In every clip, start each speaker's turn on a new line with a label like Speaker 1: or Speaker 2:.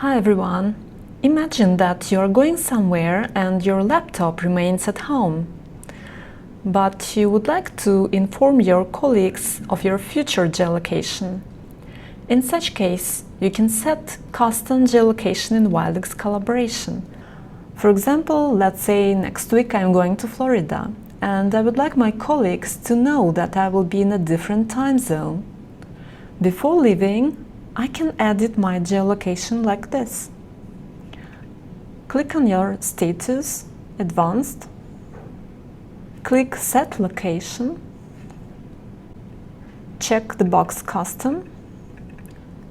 Speaker 1: Hi everyone! Imagine that you are going somewhere and your laptop remains at home. But you would like to inform your colleagues of your future geolocation. In such case, you can set custom geolocation in Wildix collaboration. For example, let's say next week I'm going to Florida and I would like my colleagues to know that I will be in a different time zone. Before leaving, I can edit my geolocation like this. Click on your status, Advanced, click Set Location, check the box Custom,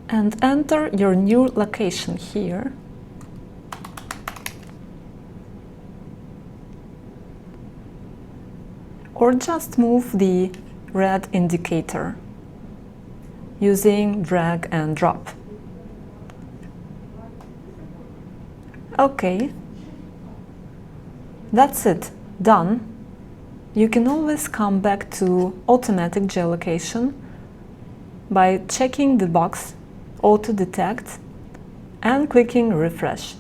Speaker 1: and enter your new location here. Or just move the red indicator using drag and drop. Okay, that's it, done. You can always come back to automatic geolocation by checking the box Auto Detect and clicking Refresh.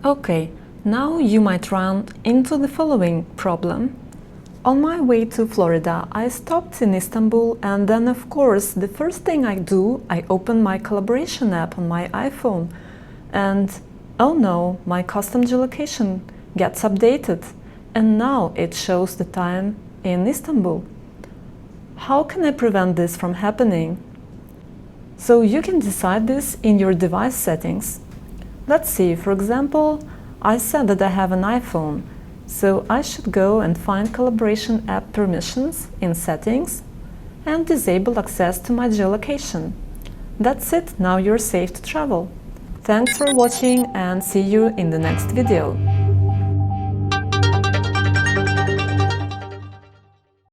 Speaker 1: Okay, now you might run into the following problem. On my way to Florida, I stopped in Istanbul and then, of course, the first thing I do, I open my collaboration app on my iPhone and oh no, my custom geolocation gets updated and now it shows the time in Istanbul. How can I prevent this from happening? So you can decide this in your device settings. Let's see, for example, I said that I have an iPhone, so I should go and find collaboration app permissions in settings and disable access to my geolocation. That's it, now you're safe to travel. Thanks for watching and see you in the next video.